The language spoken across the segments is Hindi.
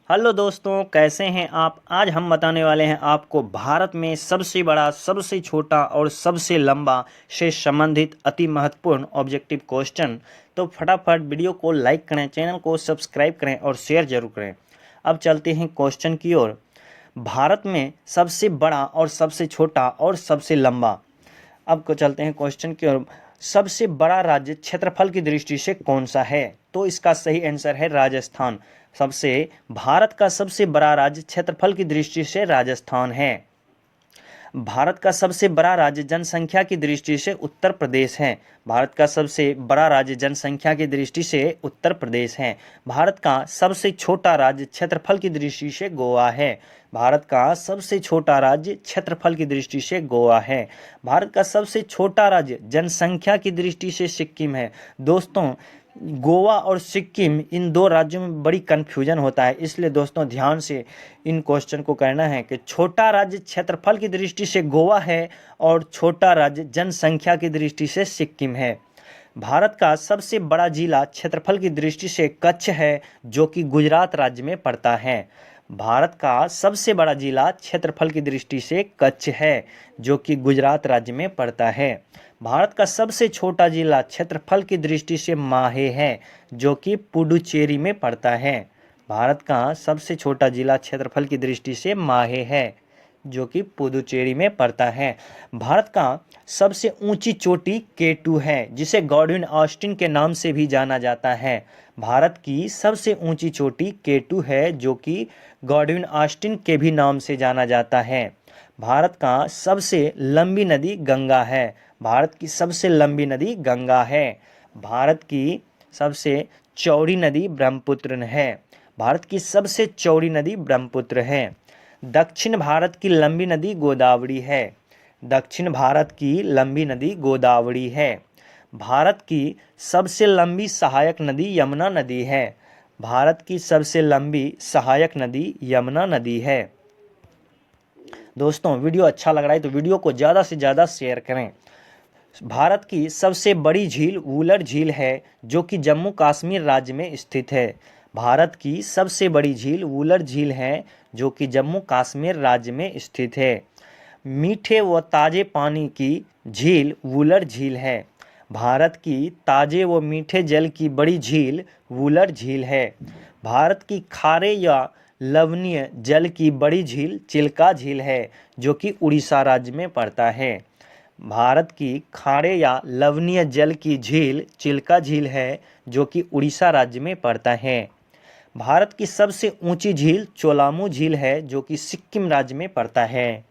हेलो दोस्तों, कैसे हैं आप। आज हम बताने वाले हैं आपको भारत में सबसे बड़ा, सबसे छोटा और सबसे लंबा से संबंधित अति महत्वपूर्ण ऑब्जेक्टिव क्वेश्चन। तो फटाफट वीडियो को लाइक करें, चैनल को सब्सक्राइब करें और शेयर जरूर करें। अब चलते हैं क्वेश्चन की ओर। भारत में सबसे बड़ा और सबसे छोटा और सबसे लंबा। अब को चलते हैं क्वेश्चन की ओर। सबसे बड़ा राज्य क्षेत्रफल की दृष्टि से कौन सा है? तो इसका सही आंसर है राजस्थान। भारत का सबसे बड़ा राज्य क्षेत्रफल की दृष्टि से राजस्थान है। भारत का सबसे बड़ा राज्य जनसंख्या की दृष्टि से उत्तर प्रदेश है। भारत का सबसे बड़ा राज्य जनसंख्या की दृष्टि से उत्तर प्रदेश है। भारत का सबसे छोटा राज्य क्षेत्रफल की दृष्टि से गोवा है। भारत का सबसे छोटा राज्य क्षेत्रफल की दृष्टि से गोवा है। भारत का सबसे छोटा राज्य जनसंख्या की दृष्टि से सिक्किम है। दोस्तों, गोवा और सिक्किम, इन दो राज्यों में बड़ी कन्फ्यूजन होता है, इसलिए दोस्तों ध्यान से इन क्वेश्चन को करना है कि छोटा राज्य क्षेत्रफल की दृष्टि से गोवा है और छोटा राज्य जनसंख्या की दृष्टि से सिक्किम है। भारत का सबसे बड़ा जिला क्षेत्रफल की दृष्टि से कच्छ है, जो कि गुजरात राज्य में पड़ता है। भारत का सबसे बड़ा जिला क्षेत्रफल की दृष्टि से कच्छ है, जो कि गुजरात राज्य में पड़ता है। भारत का सबसे छोटा जिला क्षेत्रफल की दृष्टि से माहे है, जो कि पुडुचेरी में पड़ता है। भारत का सबसे छोटा जिला क्षेत्रफल की दृष्टि से माहे है, जो कि पुडुचेरी में पड़ता है। भारत का सबसे ऊंची चोटी केटू है, जिसे गॉडविन ऑस्टिन के नाम से भी जाना जाता है। भारत की सबसे ऊंची चोटी केटू है, जो कि गॉडविन ऑस्टिन के भी नाम से जाना जाता है। भारत का सबसे लंबी नदी गंगा है। भारत की सबसे लंबी नदी गंगा है। भारत की सबसे चौड़ी नदी ब्रह्मपुत्र है। भारत की सबसे चौड़ी नदी ब्रह्मपुत्र है। दक्षिण भारत की लंबी नदी गोदावरी है। दक्षिण भारत की लंबी नदी गोदावरी है। भारत की सबसे लंबी सहायक नदी यमुना नदी है। भारत की सबसे लंबी सहायक नदी यमुना नदी है। दोस्तों, वीडियो अच्छा लग रहा है तो वीडियो को ज़्यादा से ज़्यादा शेयर करें। भारत की सबसे बड़ी झील वुलर झील है, जो कि जम्मू कश्मीर राज्य में स्थित है। भारत की सबसे बड़ी झील वुलर झील है, जो कि जम्मू कश्मीर राज्य में स्थित है। मीठे व ताजे पानी की झील वुलर झील है। भारत की ताजे व मीठे जल की बड़ी झील वुलर झील है। भारत की खारे या लवणीय जल की बड़ी झील चिल्का झील है, जो कि उड़ीसा राज्य में पड़ता है। भारत की खारे या लवणीय जल की झील चिल्का झील है, जो कि उड़ीसा राज्य में पड़ता है। भारत की सबसे ऊंची झील चोलामू झील है, जो कि सिक्किम राज्य में पड़ता है।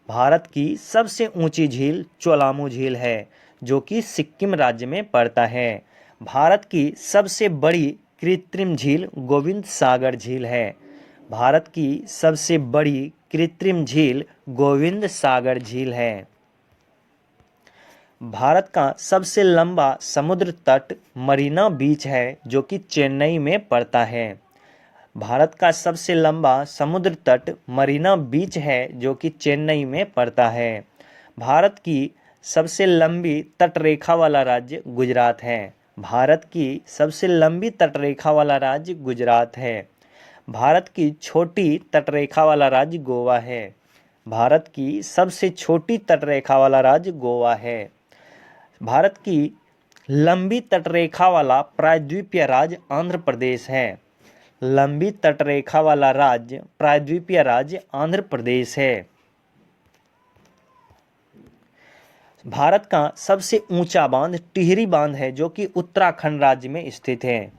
भारत की सबसे ऊंची झील चोलामू झील है, जो कि सिक्किम राज्य में पड़ता है। भारत की सबसे बड़ी कृत्रिम झील गोविंद सागर झील है। भारत की सबसे बड़ी कृत्रिम झील गोविंद सागर झील है। भारत का सबसे लंबा समुद्र तट मरीना बीच है, जो कि चेन्नई में पड़ता है। भारत का सबसे लंबा समुद्र तट मरीना बीच है, जो कि चेन्नई में पड़ता है। भारत की सबसे लंबी तटरेखा वाला राज्य गुजरात है। भारत की सबसे लंबी तटरेखा वाला राज्य गुजरात है। भारत की छोटी तटरेखा वाला राज्य गोवा है। भारत की सबसे छोटी तटरेखा वाला राज्य गोवा है। भारत की लंबी तटरेखा वाला प्रायद्वीपीय राज्य आंध्र प्रदेश है। लंबी तटरेखा वाला राज्य प्रायद्वीपीय राज्य आंध्र प्रदेश है। भारत का सबसे ऊंचा बांध टिहरी बांध है, जो कि उत्तराखंड राज्य में स्थित है।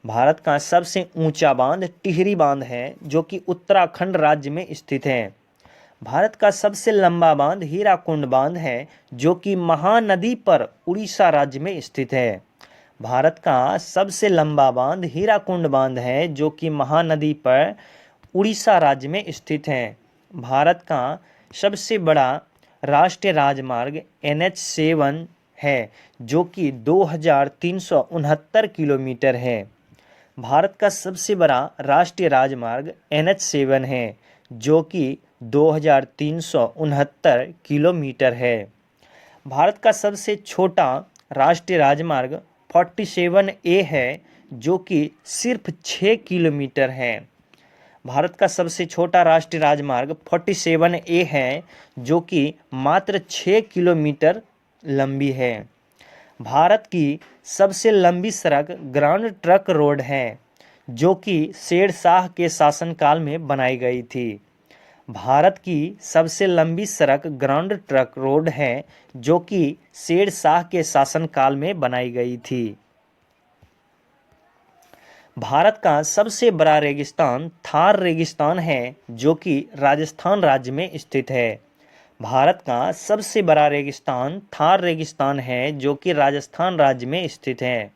भारत का सबसे ऊंचा बांध टिहरी बांध है, जो कि उत्तराखंड राज्य में स्थित है। भारत का सबसे लंबा बांध हीराकुंड बांध है, जो कि महानदी पर उड़ीसा राज्य में स्थित है। भारत का सबसे लंबा बांध हीराकुंड बांध है, जो कि महानदी पर उड़ीसा राज्य में स्थित है। भारत का सबसे बड़ा राष्ट्रीय राजमार्ग NH7 है, जो कि 2369 किलोमीटर है। भारत का सबसे बड़ा राष्ट्रीय राजमार्ग NH7 है, जो कि 2369 किलोमीटर है। भारत का सबसे छोटा राष्ट्रीय राजमार्ग 47A है, जो कि सिर्फ 6 किलोमीटर है। भारत का सबसे छोटा राष्ट्रीय राजमार्ग 47A है, जो कि मात्र 6 किलोमीटर लंबी है। भारत की सबसे लंबी सड़क ग्रांड ट्रंक रोड है, जो कि शेरशाह के शासनकाल में बनाई गई थी। भारत की सबसे लंबी सड़क ग्रांड ट्रंक रोड है, जो कि शेरशाह के शासनकाल में बनाई गई थी। भारत का सबसे बड़ा रेगिस्तान थार रेगिस्तान है, जो कि राजस्थान राज्य में स्थित है। भारत का सबसे बड़ा रेगिस्तान थार रेगिस्तान है, जो कि राजस्थान राज्य में स्थित है।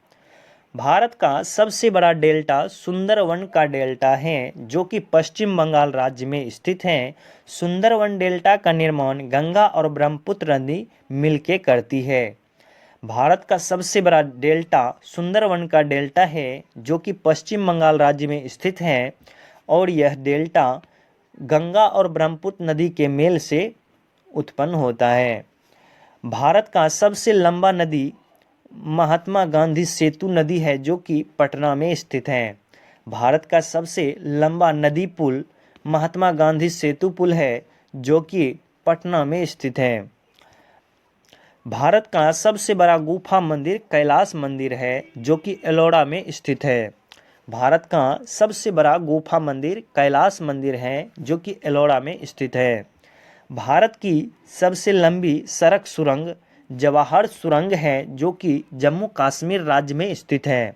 भारत का सबसे बड़ा डेल्टा सुंदरवन का डेल्टा है, जो कि पश्चिम बंगाल राज्य में स्थित है। सुंदरवन डेल्टा का निर्माण गंगा और ब्रह्मपुत्र नदी मिलकर करती है। भारत का सबसे बड़ा डेल्टा सुंदरवन का डेल्टा है, जो कि पश्चिम बंगाल राज्य में स्थित है, और यह डेल्टा गंगा और ब्रह्मपुत्र नदी के मेल से उत्पन्न होता है। भारत का सबसे लंबा नदी महात्मा गांधी सेतु नदी है, जो कि पटना में स्थित है। भारत का सबसे लंबा नदी पुल महात्मा गांधी सेतु पुल है, जो कि पटना में स्थित है। भारत का सबसे बड़ा गुफा मंदिर कैलाश मंदिर है, जो कि एलोरा में स्थित है। भारत का सबसे बड़ा गुफा मंदिर कैलाश मंदिर है, जो कि एलोरा में स्थित है। भारत की सबसे लंबी सड़क सुरंग जवाहर सुरंग है, जो कि जम्मू कश्मीर राज्य में स्थित है।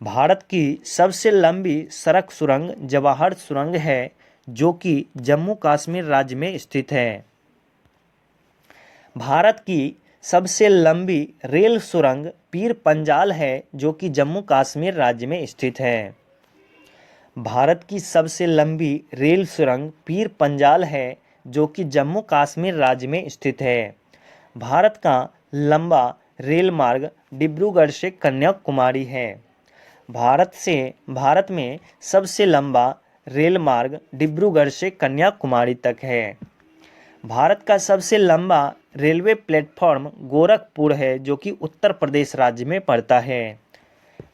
भारत की सबसे लंबी सड़क सुरंग जवाहर सुरंग है, जो कि जम्मू कश्मीर राज्य में स्थित है। भारत की सबसे लंबी रेल सुरंग पीर पंजाल है, जो कि जम्मू कश्मीर राज्य में स्थित है। भारत की सबसे लंबी रेल सुरंग पीर पंजाल है, जो कि जम्मू कश्मीर राज्य में स्थित है। भारत का लंबा रेल मार्ग डिब्रूगढ़ से कन्याकुमारी है। भारत में सबसे लंबा रेल मार्ग डिब्रूगढ़ से कन्याकुमारी तक है। भारत का सबसे लंबा रेलवे प्लेटफॉर्म गोरखपुर है, जो कि उत्तर प्रदेश राज्य में पड़ता है।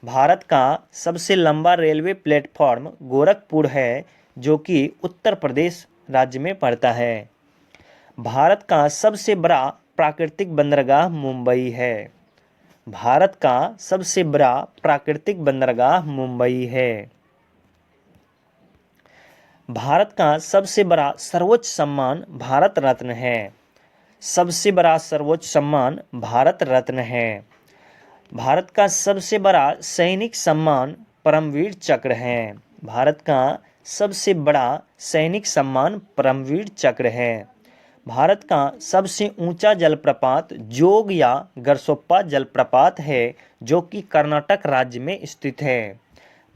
भारत का सबसे लंबा रेलवे प्लेटफॉर्म गोरखपुर है, जो कि उत्तर प्रदेश राज्य में पड़ता है। भारत का सबसे बड़ा प्राकृतिक बंदरगाह मुंबई है। भारत का सबसे बड़ा प्राकृतिक बंदरगाह मुंबई है। भारत का सबसे बड़ा सर्वोच्च सम्मान भारत रत्न है। सबसे बड़ा सर्वोच्च सम्मान भारत रत्न है। भारत का सबसे बड़ा सैनिक सम्मान परमवीर चक्र है। भारत का सबसे बड़ा सैनिक सम्मान परमवीर चक्र है। भारत का सबसे ऊंचा जलप्रपात जोग या गरसोप्पा जलप्रपात है, जो कि कर्नाटक राज्य में स्थित है।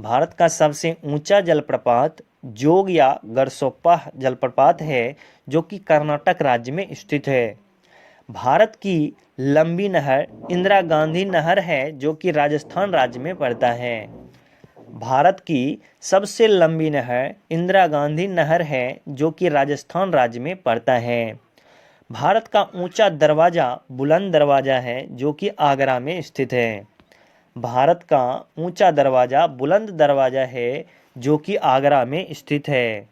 भारत का सबसे ऊंचा जलप्रपात जोग या गरसोप्पा जलप्रपात है, जो कि कर्नाटक राज्य में स्थित है। भारत की लंबी नहर इंदिरा गांधी नहर है, जो कि राजस्थान राज्य में पड़ता है। भारत की सबसे लंबी नहर इंदिरा गांधी नहर है, जो कि राजस्थान राज्य में पड़ता है। भारत का ऊंचा दरवाज़ा बुलंद दरवाज़ा है, जो कि आगरा में स्थित है। भारत का ऊंचा दरवाज़ा बुलंद दरवाज़ा है, जो कि आगरा में स्थित है।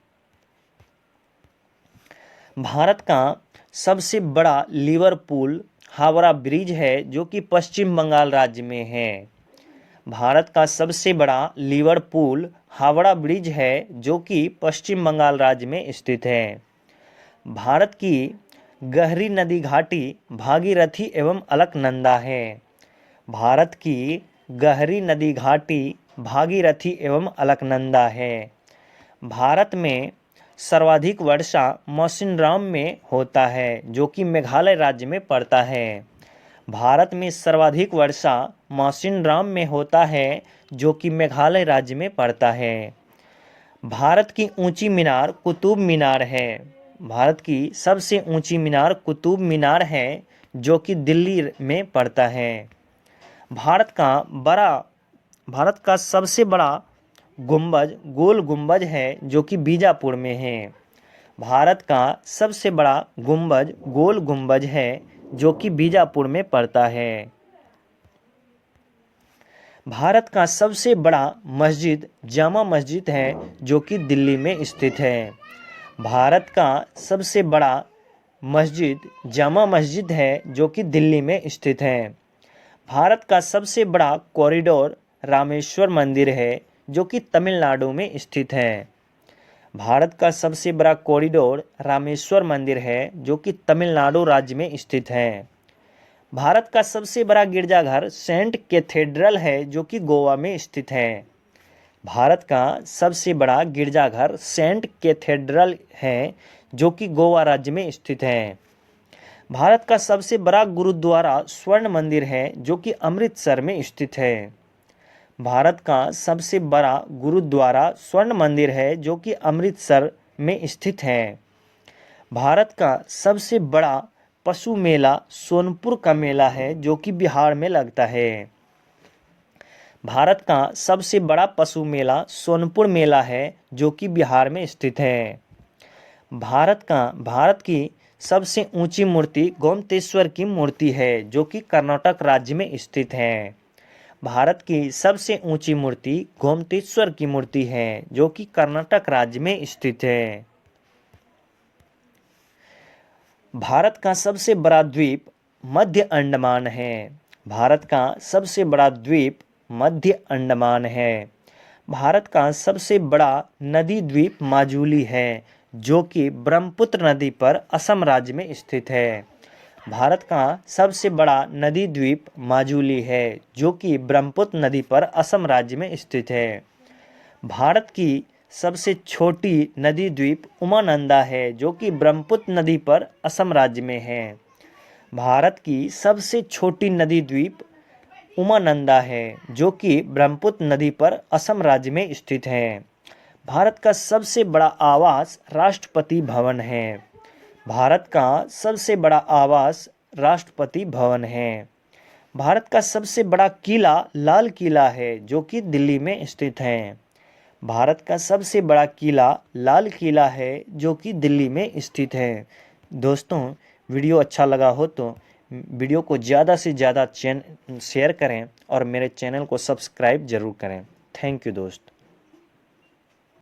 भारत का सबसे बड़ा लिवरपूल हावड़ा ब्रिज है, जो कि पश्चिम बंगाल राज्य में है। भारत का सबसे बड़ा लिवरपूल हावड़ा ब्रिज है, जो कि पश्चिम बंगाल राज्य में स्थित है। भारत की गहरी नदी घाटी भागीरथी एवं अलकनंदा है। भारत की गहरी नदी घाटी भागीरथी एवं अलकनंदा है। भारत में सर्वाधिक वर्षा मौसिनराम में होता है, जो कि मेघालय राज्य में पड़ता है। भारत में सर्वाधिक वर्षा मौसिनराम में होता है, जो कि मेघालय राज्य में पड़ता है। भारत की ऊंची मीनार कुतुब मीनार है। भारत की सबसे ऊंची मीनार कुतुब मीनार है, जो कि दिल्ली में पड़ता है। भारत का सबसे बड़ा गुंबज गोल गुंबज है, जो कि बीजापुर में है। भारत का सबसे बड़ा गुंबज गोल गुंबज है, जो कि बीजापुर में पड़ता है। भारत का सबसे बड़ा मस्जिद जामा मस्जिद है जो कि दिल्ली में स्थित है। भारत का सबसे बड़ा मस्जिद जामा मस्जिद है जो कि दिल्ली में स्थित है। भारत का सबसे बड़ा कॉरिडोर रामेश्वर मंदिर है जो कि तमिलनाडु में स्थित है। भारत का सबसे बड़ा कॉरिडोर रामेश्वर मंदिर है जो कि तमिलनाडु राज्य में स्थित है। भारत का सबसे बड़ा गिरजाघर सेंट कैथेड्रल है जो कि गोवा में स्थित है। भारत का सबसे बड़ा गिरजाघर सेंट कैथेड्रल है जो कि गोवा राज्य में स्थित है। भारत का सबसे बड़ा गुरुद्वारा स्वर्ण मंदिर है जो कि अमृतसर में स्थित है। भारत का सबसे बड़ा गुरुद्वारा स्वर्ण मंदिर है जो कि अमृतसर में स्थित है। भारत का सबसे बड़ा पशु मेला सोनपुर का मेला है जो कि बिहार में लगता है। भारत का सबसे बड़ा पशु मेला सोनपुर मेला है जो कि बिहार में स्थित है। भारत की सबसे ऊंची मूर्ति गोमतेश्वर की मूर्ति है जो कि कर्नाटक राज्य में स्थित है। भारत की सबसे ऊंची मूर्ति गोमतेश्वर की मूर्ति है जो कि कर्नाटक राज्य में स्थित है। भारत का सबसे बड़ा द्वीप मध्य अंडमान है। भारत का सबसे बड़ा द्वीप मध्य अंडमान है। भारत का सबसे बड़ा नदी द्वीप माजुली है जो कि ब्रह्मपुत्र नदी पर असम राज्य में स्थित है। भारत का सबसे बड़ा नदी द्वीप माजुली है जो कि ब्रह्मपुत्र नदी पर असम राज्य में स्थित है। भारत की सबसे छोटी नदी द्वीप उमानंदा है जो कि ब्रह्मपुत्र नदी पर असम राज्य में है। भारत की सबसे छोटी नदी द्वीप उमानंदा है जो कि ब्रह्मपुत्र नदी पर असम राज्य में स्थित है। भारत का सबसे बड़ा आवास राष्ट्रपति भवन है। भारत का सबसे बड़ा आवास राष्ट्रपति भवन है। भारत का सबसे बड़ा किला लाल किला है जो कि दिल्ली में स्थित है। भारत का सबसे बड़ा किला लाल किला है जो कि दिल्ली में स्थित है। दोस्तों, वीडियो अच्छा लगा हो तो वीडियो को ज़्यादा से ज़्यादा शेयर करें और मेरे चैनल को सब्सक्राइब ज़रूर करें। थैंक यू दोस्त।